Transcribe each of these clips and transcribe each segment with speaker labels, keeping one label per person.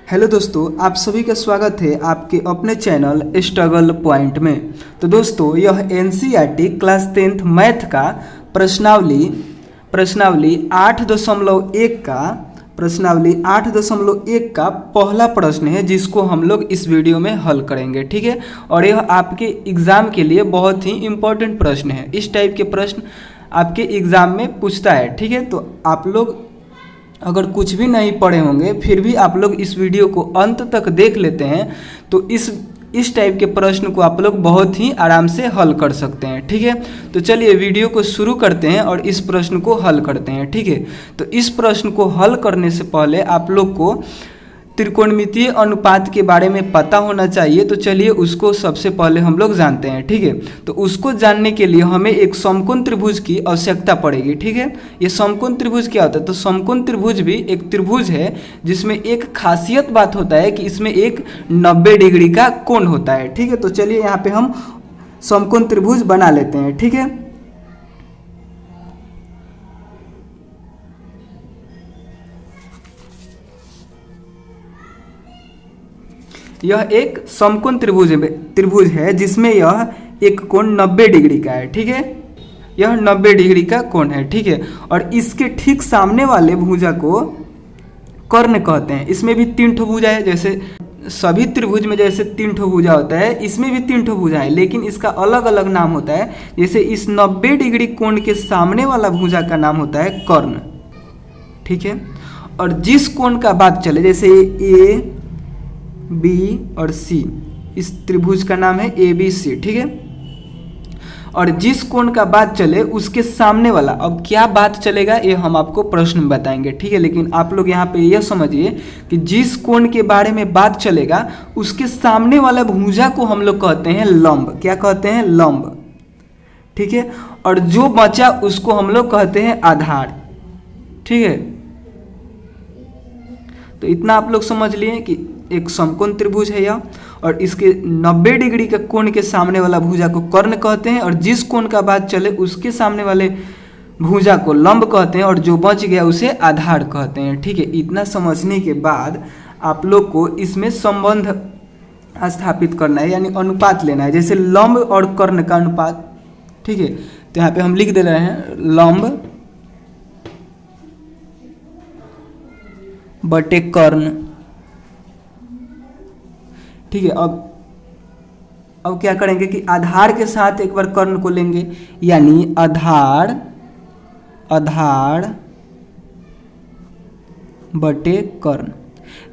Speaker 1: Hello दोस्तों, आप सभी का स्वागत है आपके अपने चैनल स्ट्रगल पॉइंट में। तो दोस्तों, यह एनसीईआरटी क्लास 10th मैथ का प्रश्नावली 8.1 का पहला प्रश्न है, जिसको हम लोग इस वीडियो में हल करेंगे। ठीक है, और यह आपके एग्ज़ाम के लिए बहुत ही इम्पोर्टेंट प्रश्न है। इस टाइप के प्रश्न आपके एग्ज़ाम में पूछता है। ठीक है, तो आप लोग अगर कुछ भी नहीं पढ़े होंगे फिर भी आप लोग इस वीडियो को अंत तक देख लेते हैं तो इस टाइप के प्रश्न को आप लोग बहुत ही आराम से हल कर सकते हैं। ठीक है, तो चलिए वीडियो को शुरू करते हैं और इस प्रश्न को हल करते हैं। ठीक है, तो इस प्रश्न को हल करने से पहले आप लोग को त्रिकोणमितीय अनुपात के बारे में पता होना चाहिए। तो चलिए उसको सबसे पहले हम लोग जानते हैं। ठीक है, तो उसको जानने के लिए हमें एक समकोण त्रिभुज की आवश्यकता पड़ेगी। ठीक है, ये समकोण त्रिभुज क्या होता है? तो समकोण त्रिभुज भी एक त्रिभुज है जिसमें एक खासियत बात होता है कि इसमें एक 90 डिग्री का कोण होता है। ठीक है, तो चलिए यहाँ पे हम समकोण त्रिभुज बना लेते हैं। ठीक है, यह एक समकोण त्रिभुज है जिसमें यह एक कोण 90 डिग्री का है। ठीक है, यह 90 डिग्री का कोण है। ठीक है, और इसके ठीक सामने वाले भुजा को कर्ण कहते हैं। इसमें भी 3 ठो भुजा है, जैसे सभी त्रिभुज में जैसे 3 ठो भुजा होता है, इसमें भी 3 ठो भुजा है, लेकिन इसका अलग अलग नाम होता है। जैसे इस 90 डिग्री कोण के सामने वाला भुजा का नाम होता है कर्ण। ठीक है, और जिस कोण का बात चले, जैसे ए बी और सी, इस त्रिभुज का नाम है ABC। ठीक है, और जिस कोण का बात चले उसके सामने वाला, अब क्या बात चलेगा ये हम आपको प्रश्न में बताएंगे। ठीक है, लेकिन आप लोग यहाँ पे यह समझिए कि जिस कोण के बारे में बात चलेगा उसके सामने वाला भुजा को हम लोग कहते हैं लंब। क्या कहते हैं? लंब। ठीक है, और जो बचा उसको हम लोग कहते हैं आधार। ठीक है, तो इतना आप लोग समझ लिए कि एक समकोण त्रिभुज है यह, और इसके 90 डिग्री के कोण के सामने वाला भुजा को कर्ण कहते हैं, और जिस कोण का बात चले उसके सामने वाले भुजा को लंब कहते हैं, और जो बच गया उसे आधार कहते हैं। ठीक है, इतना समझने के बाद आप लोग को इसमें संबंध स्थापित करना है, यानी अनुपात लेना है। जैसे लंब और कर्ण का अनुपात। ठीक है, तो यहाँ पे हम लिख दे रहे हैं लंब बटे कर्ण। ठीक है, अब क्या करेंगे कि आधार के साथ एक बार कर्ण को लेंगे, यानी आधार बटे कर्ण।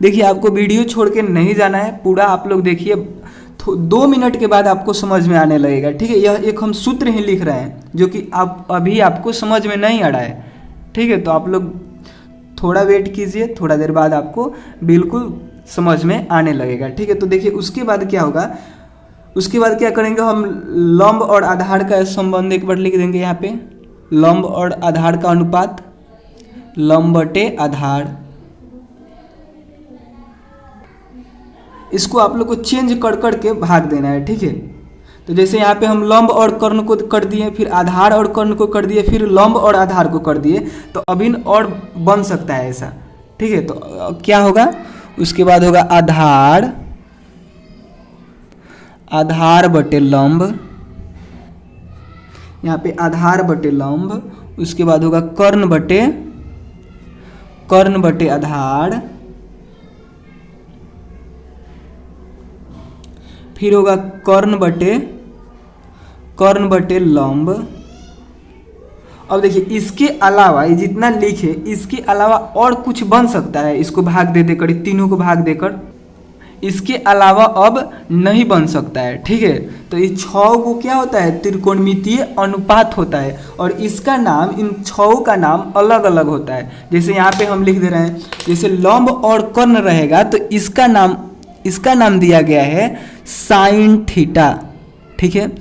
Speaker 1: देखिए, आपको वीडियो छोड़ के नहीं जाना है, पूरा आप लोग देखिए। 2 मिनट के बाद आपको समझ में आने लगेगा। ठीक है, यह एक हम सूत्र ही लिख रहे हैं जो कि आप अभी आपको समझ में नहीं आ रहा है। ठीक है, तो आप लोग थोड़ा वेट कीजिए, थोड़ा देर बाद आपको बिल्कुल समझ में आने लगेगा। ठीक है, तो देखिए उसके बाद क्या होगा, उसके बाद क्या करेंगे, हम लंब और आधार का संबंध एक बार लिख देंगे यहाँ पे। लंब और आधार का अनुपात, लंब बटे आधार। इसको आप लोग को चेंज कर के भाग देना है। ठीक है, तो जैसे यहाँ पे हम लंब और कर्ण को कर दिए, फिर आधार और कर्ण को कर दिए, फिर लंब और आधार को कर दिए, तो अभिन्न और बन सकता है ऐसा। ठीक है, तो क्या होगा, उसके बाद होगा आधार बटे लंब। यहाँ पे आधार बटे लंब, उसके बाद होगा कर्ण बटे आधार, फिर होगा कर्ण बटे लंब। अब देखिए इसके अलावा, ये जितना लिखे इसके अलावा और कुछ बन सकता है, इसको भाग दे देकर, तीनों को भाग देकर, इसके अलावा अब नहीं बन सकता है। ठीक है, तो ये 6 को क्या होता है, त्रिकोणमितीय अनुपात होता है, और इसका नाम, इन 6 का नाम अलग अलग होता है। जैसे यहाँ पे हम लिख दे रहे हैं, जैसे लंब और कर्ण रहेगा तो इसका नाम दिया गया है साइन थीटा। ठीक है,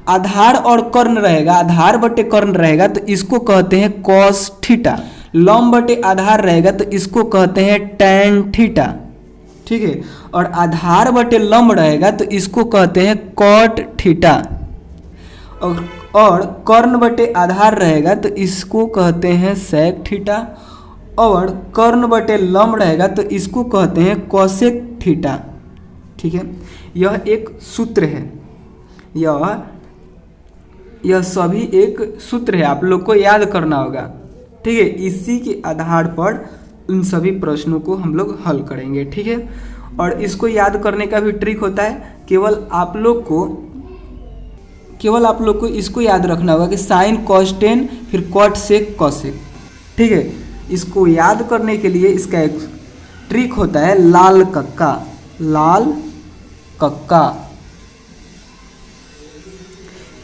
Speaker 1: आधार और कर्ण रहेगा, आधार बटे कर्ण रहेगा तो इसको कहते हैं कॉस थीटा। लंब बटे आधार रहेगा तो इसको कहते हैं टैन थीटा। ठीक है, और आधार बटे लंब रहेगा तो इसको कहते हैं कॉट थीटा, और कर्ण बटे आधार रहेगा तो इसको कहते हैं सेक थीटा, और कर्ण बटे लंब रहेगा तो इसको कहते हैं कोसेक थीटा। ठीक है, यह एक सूत्र है, यह सभी एक सूत्र है, आप लोग को याद करना होगा। ठीक है, इसी के आधार पर उन सभी प्रश्नों को हम लोग हल करेंगे। ठीक है, और इसको याद करने का भी ट्रिक होता है, केवल आप लोग को इसको याद रखना होगा कि साइन कॉस टेन फिर कॉट सेक कॉसेक। ठीक है, इसको याद करने के लिए इसका एक ट्रिक होता है लाल कक्का।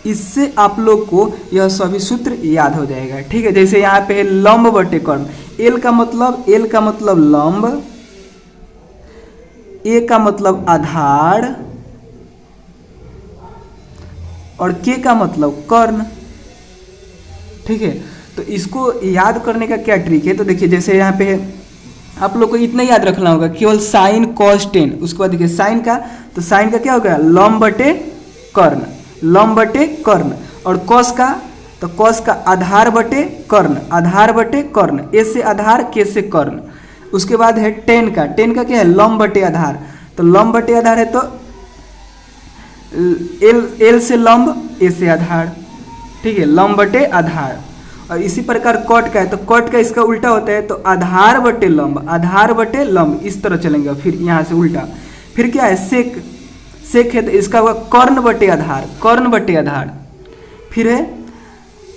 Speaker 1: इससे आप लोग को यह सभी सूत्र याद हो जाएगा। ठीक है, जैसे यहाँ पे है लंब बटे कर्ण, एल का मतलब लंब, ए का मतलब आधार और के का मतलब कर्ण। ठीक है, तो इसको याद करने का क्या ट्रिक है, तो देखिए जैसे यहाँ पे है, आप लोग को इतना याद रखना होगा केवल साइन कॉस टेन, उसके बाद देखिए साइन का क्या होगा लंब बटे कर्ण, और कॉस का आधार बटे कर्ण, ए से आधार के से कर्ण। उसके बाद है टेन का क्या है लंब बटे आधार, तो लंब बटे आधार है तो एल से लंब ए से आधार। ठीक है, लंब बटे आधार। और इसी प्रकार कॉट का है तो कॉट का इसका उल्टा होता है तो आधार बटे लंब, इस तरह चलेंगे। फिर यहाँ से उल्टा, फिर क्या है सेक है तो इसका होगा कर्ण बटे आधार। फिर है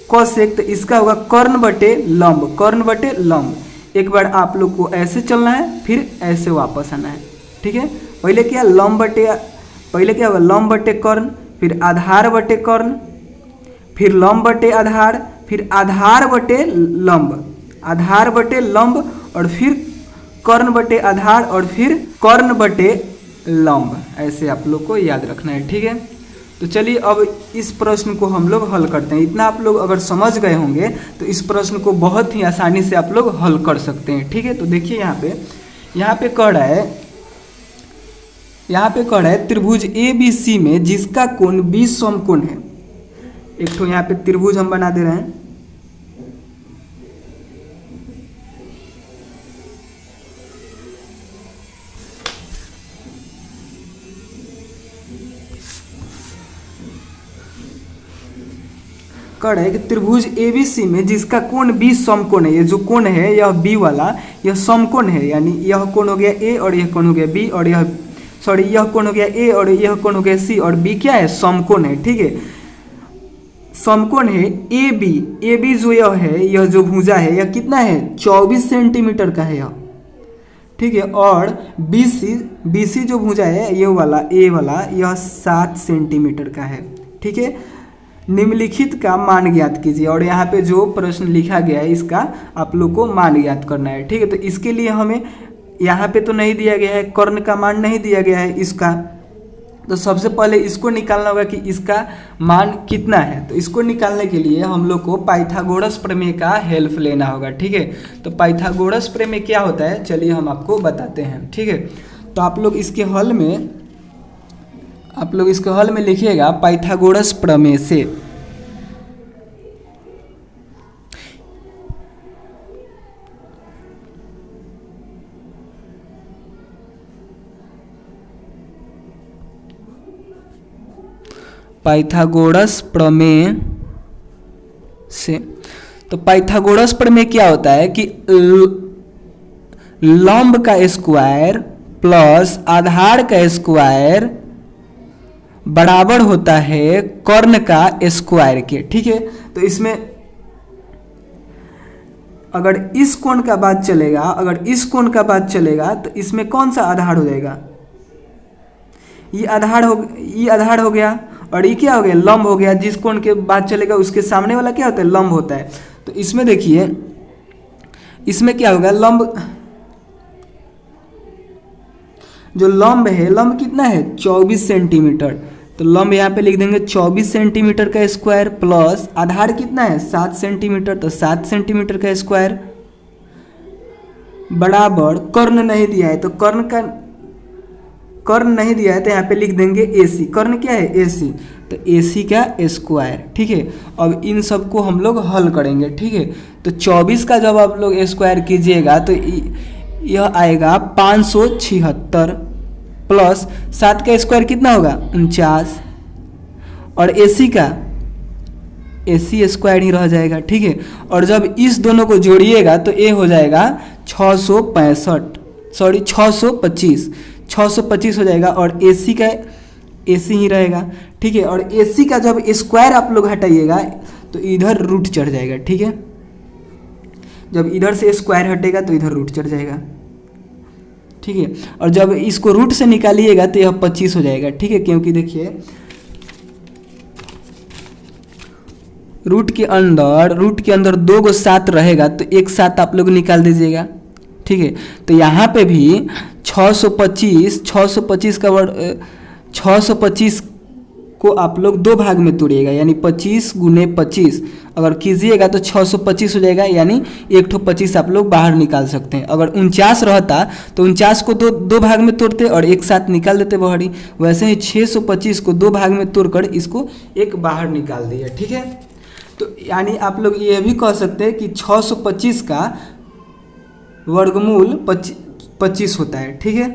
Speaker 1: कोसेक तो इसका होगा कर्ण बटे लंब। एक बार आप लोग को ऐसे चलना है, फिर ऐसे वापस आना है। ठीक है, पहले क्या होगा लंब बटे कर्ण, फिर आधार बटे कर्ण, फिर लंब बटे आधार, फिर आधार बटे लंब, और फिर कर्ण बटे आधार, और फिर कर्ण बटे लंब। ऐसे आप लोग को याद रखना है। ठीक है, तो चलिए अब इस प्रश्न को हम लोग हल करते हैं। इतना आप लोग अगर समझ गए होंगे तो इस प्रश्न को बहुत ही आसानी से आप लोग हल कर सकते हैं। ठीक है, तो देखिए यहाँ पे कह रहा है त्रिभुज ABC में जिसका कोण 20 समकोण है। एक तो यहाँ पे त्रिभुज हम बना दे रहे हैं, कह रहा है कि त्रिभुज ABC में जिसका कोण 20 समकोण है। ये जो कोण है यह B वाला, यह समकोण है, यानी यह कोण हो गया A और यह कोण हो गया B, और यह कोण हो गया A और यह कोण हो गया C, और B क्या है समकोण है। ठीक है, समकोण है AB जो यह जो भुजा है यह कितना है 24 सेंटीमीटर का है यह। ठीक है, और BC जो भुजा है ये वाला A वाला यह 7 सेंटीमीटर का है। ठीक है, निम्नलिखित का मान ज्ञात कीजिए, और यहाँ पे जो प्रश्न लिखा गया है इसका आप लोग को मान ज्ञात करना है। ठीक है, तो इसके लिए हमें यहाँ पे तो नहीं दिया गया है, कर्ण का मान नहीं दिया गया है इसका, तो सबसे पहले इसको निकालना होगा कि इसका मान कितना है। तो इसको निकालने के लिए हम लोग को पाइथागोरस प्रमेय का हेल्प लेना होगा। ठीक है, तो पाइथागोरस प्रमेय क्या होता है चलिए हम आपको बताते हैं। ठीक है, तो आप लोग इसके हल में लिखिएगा पाइथागोरस प्रमेय से। पाइथागोरस प्रमेय से, तो पाइथागोरस प्रमेय क्या होता है कि लंब का स्क्वायर प्लस आधार का स्क्वायर बराबर होता है कर्ण का स्क्वायर के। ठीक है, तो इसमें अगर इस कोण का बात चलेगा तो इसमें कौन सा आधार हो जाएगा, ये आधार हो गया, और ये क्या हो गया लंब हो गया। जिस कोण के बात चलेगा उसके सामने वाला क्या होता है लंब होता है। तो इसमें देखिए इसमें क्या होगा जो लंब है, लंब कितना है 24 सेंटीमीटर, तो लंब यहाँ पे लिख देंगे 24 सेंटीमीटर का स्क्वायर, प्लस आधार कितना है 7 सेंटीमीटर, तो 7 सेंटीमीटर का स्क्वायर बराबर कर्ण नहीं दिया है तो कर्ण कर्ण नहीं दिया है तो यहाँ पे लिख देंगे AC। कर्ण क्या है? AC। तो AC का स्क्वायर, ठीक है। अब इन सबको हम लोग हल करेंगे, ठीक है। तो 24 का जब आप लोग स्क्वायर कीजिएगा तो यह आएगा 576 प्लस 7 का स्क्वायर कितना होगा? 49। और AC का AC स्क्वायर ही रह जाएगा, ठीक है। और जब इस दोनों को जोड़िएगा तो ये हो जाएगा 625 हो जाएगा। और AC का AC ही रहेगा, ठीक है। और AC का जब स्क्वायर आप लोग हटाइएगा तो इधर रूट चढ़ जाएगा, ठीक है। जब इधर से स्क्वायर हटेगा तो इधर रूट चढ़ जाएगा, ठीक है। और जब इसको रूट से निकालिएगा तो यह 25 हो जाएगा, ठीक है। क्योंकि देखिए रूट के अंदर 2 गो 7 रहेगा तो एक 7 आप लोग निकाल दीजिएगा, ठीक है। तो यहाँ पे भी 625 का वर्ड 625 को आप लोग 2 भाग में तोड़िएगा, यानी 25 गुने 25 अगर कीजिएगा तो 625 हो जाएगा, यानी 1 ठो 25 आप लोग बाहर निकाल सकते हैं। अगर 49 रहता तो 49 को दो भाग में तोड़ते और एक साथ निकाल देते बाहरी। वैसे ही 625 को 2 भाग में तोड़कर इसको एक बाहर निकाल दिया, ठीक है। तो यानी आप लोग ये भी कह सकते हैं कि 625 का वर्गमूल 25 होता है, ठीक है।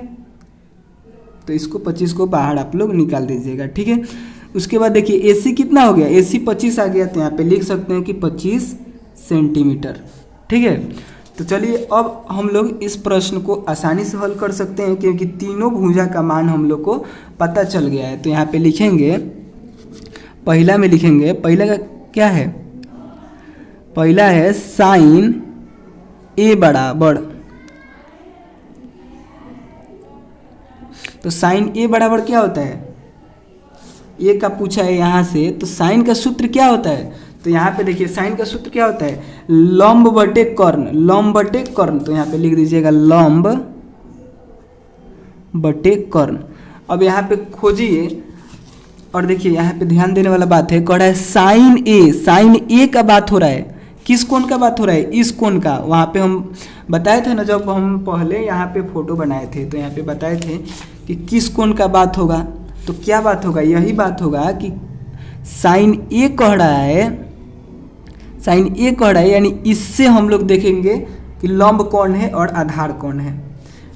Speaker 1: तो इसको 25 को बाहर आप लोग निकाल दीजिएगा, ठीक है। उसके बाद देखिए AC कितना हो गया? AC 25 आ गया, तो यहाँ पे लिख सकते हैं कि 25 सेंटीमीटर, ठीक है। तो चलिए अब हम लोग इस प्रश्न को आसानी से हल कर सकते हैं क्योंकि तीनों भुजा का मान हम लोग को पता चल गया है। तो यहाँ पे लिखेंगे, पहला में लिखेंगे, पहला का क्या है? पहला है साइन A बराबर, तो साइन A बराबर क्या होता है? ये का पूछा है यहाँ से, तो साइन का सूत्र क्या होता है? तो यहाँ पे देखिए साइन का सूत्र क्या होता है? लंब बटे कर्ण। तो यहाँ पे लिख दीजिएगा लंब बटे कर्ण। अब यहाँ पे खोजिए और देखिए यहाँ पे ध्यान देने वाला बात है, कह रहा है साइन ए का बात हो रहा है। किस कोण का बात हो रहा है? इस कोण का। वहाँ पे हम बताए थे ना, जब हम पहले यहाँ पे फोटो बनाए थे तो यहाँ पे बताए थे कि किस कोण का बात होगा। तो क्या बात होगा? यही बात होगा कि साइन ए कह रहा है, यानी इससे हम लोग देखेंगे कि लंब कौन है और आधार कौन है,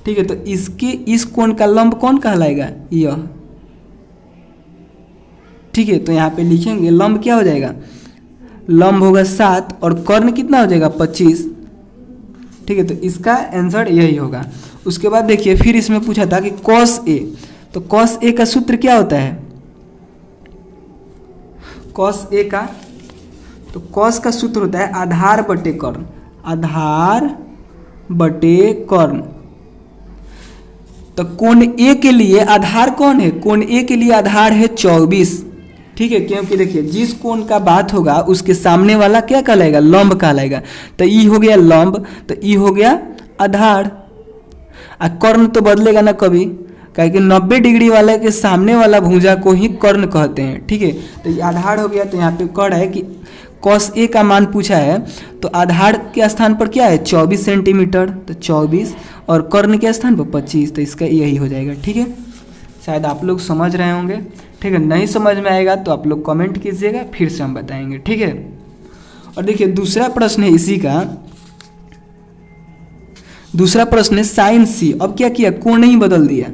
Speaker 1: ठीक है। तो इस कोण का लंब कौन कहलाएगा? यह, ठीक है। तो यहाँ पे लिखेंगे लंब क्या हो जाएगा? लंब होगा 7 और कर्ण कितना हो जाएगा? 25, ठीक है। तो इसका आंसर यही होगा। उसके बाद देखिए फिर इसमें पूछा था कि cos A, तो cos A का सूत्र क्या होता है? cos A का, तो cos का सूत्र होता है आधार बटे कर्ण। तो कोण A के लिए आधार कौन है? कोण A के लिए आधार है 24, ठीक है। क्योंकि देखिए जिस कोण का बात होगा उसके सामने वाला क्या कहलाएगा? लंब कहलाएगा। तो ई हो गया लंब, तो ई हो गया आधार। कर्ण तो बदलेगा ना कभी, क्योंकि 90 डिग्री वाले के सामने वाला भुजा को ही कर्ण कहते हैं, ठीक है। तो ये आधार हो गया। तो यहाँ पे कह रहा है कि cos A का मान पूछा है, तो आधार के स्थान पर क्या है? 24 सेंटीमीटर, तो 24, और कर्ण के स्थान पर 25, तो इसका यही हो जाएगा, ठीक है। शायद आप लोग समझ रहे होंगे, ठीक है। नहीं समझ में आएगा तो आप लोग कमेंट कीजिएगा, फिर से हम बताएंगे, ठीक है। और देखिए दूसरा प्रश्न है इसी का, दूसरा प्रश्न है साइन C। अब क्या किया? कोण नहीं बदल दिया।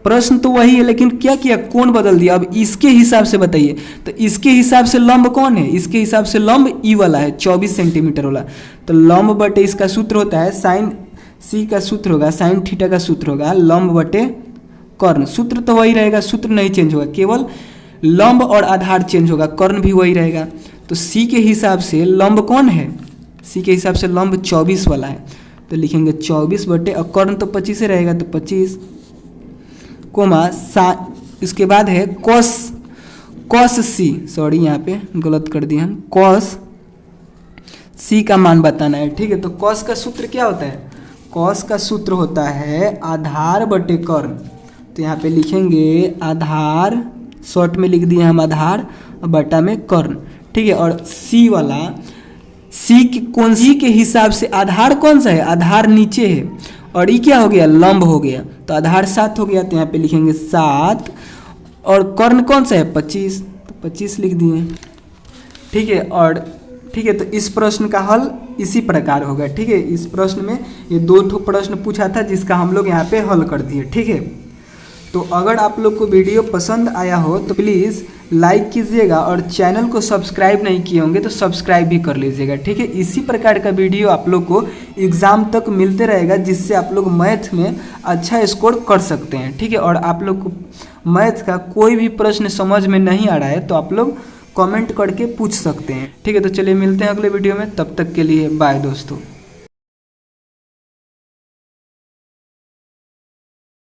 Speaker 1: प्रश्न तो वही है लेकिन क्या किया? कोण बदल दिया। अब इसके हिसाब से बताइए, तो इसके हिसाब से लंब कौन है? इसके हिसाब से लंब ई वाला है, 24 सेंटीमीटर वाला। तो लंब बटे इसका सूत्र होता है साइन C का सूत्र होगा, साइन थीटा का सूत्र होगा लंब बटे कर्ण। सूत्र तो वही रहेगा, सूत्र नहीं चेंज होगा, केवल लंब और आधार चेंज होगा, कर्ण भी वही रहेगा। तो C के हिसाब से लंब कौन है? C के हिसाब से लंब 24 वाला है, तो लिखेंगे 24 बटे, और कर्ण तो 25 से रहेगा, तो 25 कोमा इसके बाद है cos C, सॉरी यहाँ पे गलत कर दिया हम, cos C का मान बताना है, ठीक है। तो cos का सूत्र क्या होता है? cos का सूत्र होता है आधार बटे कर्ण। तो यहाँ पे लिखेंगे आधार, शॉर्ट में लिख दिए हम आधार, बटा में कर्ण, ठीक है। और C वाला, C के हिसाब से आधार कौन सा है? आधार नीचे है, और ये क्या हो गया, लंब हो गया। तो आधार 7 हो गया, तो यहाँ पे लिखेंगे 7। और कर्ण कौन सा है, 25, तो 25 लिख दिए। ठीक है, और ठीक है, तो इस प्रश्न का हल इसी प्रकार होगा। ठीक है, इस प्रश्न में ये 2 प्रश्न पूछा था जिसका हम लोग यहाँ पे हल कर दिए। ठीक है, तो अगर आप लोग को वीडियो पसंद आया हो तो प्लीज़ लाइक कीजिएगा, और चैनल को सब्सक्राइब नहीं किए होंगे तो सब्सक्राइब भी कर लीजिएगा। ठीक है, इसी प्रकार का वीडियो आप लोग को एग्ज़ाम तक मिलते रहेगा, जिससे आप लोग मैथ में अच्छा स्कोर कर सकते हैं। ठीक है, और आप लोग को मैथ का कोई भी प्रश्न समझ में नहीं आ रहा है तो आप लोग कमेंट करके पूछ सकते हैं। ठीक है, तो चलिए मिलते हैं अगले वीडियो में, तब तक के लिए बाय दोस्तों।